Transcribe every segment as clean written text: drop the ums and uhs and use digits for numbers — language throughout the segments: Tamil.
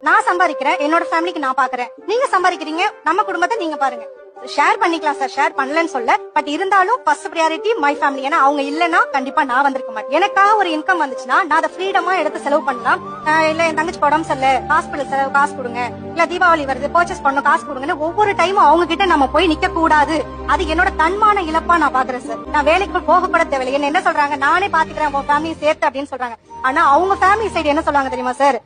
நான் சம்பாதிக்கிறேன், என்னோட ஃபேமிலிக்கு நான் பாக்குறேன், நீங்க சம்பாதிக்கிறீங்க, நம்ம குடும்பத்தை நீங்க பாருங்க. ஷேர் பண்ணிக்கலாம் சார், ஷேர் பண்ணலன்னு சொல்ல, பட் இருந்தாலும் ஃபர்ஸ்ட் பிரியாரிட்டி மை ஃபேமிலி. ஏன்னா அவங்க இல்லன்னா கண்டிப்பா நான் வந்திருக்க மாட்டேன். எனக்கா ஒரு இன்கம் வந்துச்சுன்னா நான் அதை ஃப்ரீடமா எடுத்து செலவு பண்ணலாம். இல்ல என் தங்கச்சி உடம்பு சரியில்லை, ஹாஸ்பிட்டல் செலவு காசு கொடுங்க, இல்ல தீபாவளி வருது பர்ச்சேஸ் பண்ணணும் காசு கொடுங்கன்னு ஒவ்வொரு டைமும் அவங்க கிட்ட நம்ம போய் நிக்க கூடாது. அது என்னோட தன்மான இழப்பா நான் பாக்குறேன் சார். நான் வேலைக்கு போக கூட தேவையில்லை. என்ன சொல்றாங்க, நானே பாத்துக்கிறேன் உன் ஃபேமிலியை சேர்த்து அப்படின்னு சொல்றாங்க. ஆனா அவங்க ஃபேமிலி சைடு என்ன சொல்லுவாங்க தெரியுமா சார்,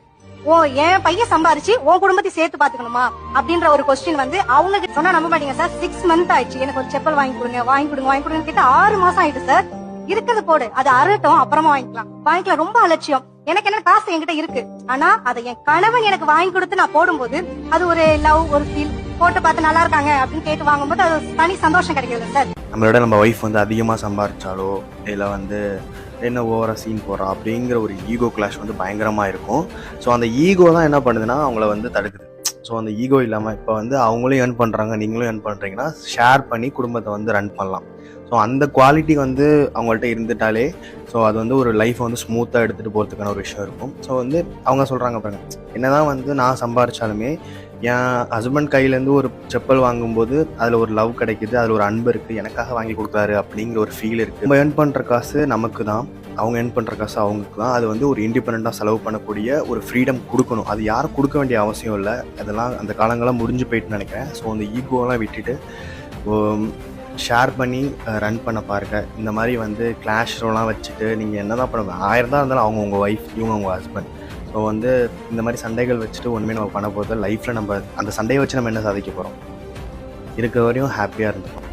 ஓ என் பையன் சம்பாரிச்சு உன் குடும்பத்தை சேர்த்து பாத்துக்கணுமா அப்படின்ற ஒரு கொஸ்டின் வந்து அவங்க கிட்ட சொன்னா நம்ப மாட்டீங்க சார். 6 மந்த் ஆயிடுச்சு, எனக்கு ஒரு செப்பல் வாங்கி கொடுங்க கிட்ட 6 மாசம் ஆயிட்டு சார். இருக்கிறது போடு, அது அரட்டும், அப்புறமா வாங்கிக்கலாம். ரொம்ப அலட்சியம். எனக்கு என்ன காசு என்கிட்ட இருக்கு, ஆனா அதை என் கணவன் எனக்கு வாங்கி கொடுத்து நான் போடும்போது அது ஒரு லவ், ஒரு ஃபீல். போட்டு பார்த்து நல்லா இருக்காங்க அப்படின்னு கேட்டு வாங்கும்போது அது தனி சந்தோஷம் கிடைக்கல சார். நம்மளோட நம்ம ஒய்ஃப் வந்து அதிகமாக சம்பாரிச்சாலோ இல்லை வந்து என்ன ஓவராக சீன் போடுறா அப்படிங்கிற ஒரு ஈகோ கிளாஷ் வந்து பயங்கரமாக இருக்கும். ஸோ அந்த ஈகோ தான் என்ன பண்ணுதுன்னா அவங்கள வந்து தடுக்குது. ஸோ அந்த ஈகோ இல்லாமல் இப்போ வந்து அவங்களும் ஏர்ன் பண்ணுறாங்க, நீங்களும் ஏர்ன் பண்ணுறீங்கன்னா ஷேர் பண்ணி குடும்பத்தை வந்து ரன் பண்ணலாம். ஸோ அந்த குவாலிட்டி வந்து அவங்கள்ட்ட இருந்துட்டாலே ஸோ அது வந்து ஒரு லைஃப்பை வந்து ஸ்மூத்தாக எடுத்துகிட்டு போகிறதுக்கான ஒரு விஷயம் இருக்கும். ஸோ வந்து அவங்க சொல்கிறாங்க பாருங்க, என்னதான் வந்து நான் சம்பாரிச்சாலுமே என் ஹஸ்பண்ட் கையிலேருந்து ஒரு செப்பல் வாங்கும்போது அதில் ஒரு லவ் கிடைக்குது, அதில் ஒரு அன்பு இருக்குது, எனக்காக வாங்கி கொடுக்குறாரு அப்படிங்கிற ஒரு ஃபீல் இருக்குது. நம்ம ஏர்ன் பண்ணுற காசு நமக்கு தான், அவங்க ஏர்ன் பண்ணுற காசு அவங்களுக்கு தான். அது வந்து ஒரு இண்டிபெண்ட்டாக செலவு பண்ணக்கூடிய ஒரு ஃப்ரீடம் கொடுக்கணும். அது யாரும் கொடுக்க வேண்டிய அவசியம் இல்லை. அதெல்லாம் அந்த காலங்கள்லாம் முடிஞ்சு போயிட்டுன்னு நினைக்கிறேன். ஸோ அந்த ஈகோலாம் விட்டுட்டு ஷேர் பண்ணி ரன் பண்ண பாருங்க. இந்த மாதிரி வந்து கிளாஷ்லாம் வச்சுட்டு நீங்கள் என்ன தான் பண்ணுங்க, 1000 தான் இருந்தாலும் அவங்க உங்கள் ஒய்ஃப், இவங்க உங்கள் ஹஸ்பண்ட். ஸோ வந்து இந்த மாதிரி சண்டைகள் வச்சுட்டு ஒன்றுமே நம்ம பண்ண போகிறது லைஃப்பில் நம்ம அந்த சண்டையை வச்சு நம்ம என்ன சாதிக்க போகிறோம்? இருக்கிற வரையும் ஹாப்பியாக இருந்துப்போம்.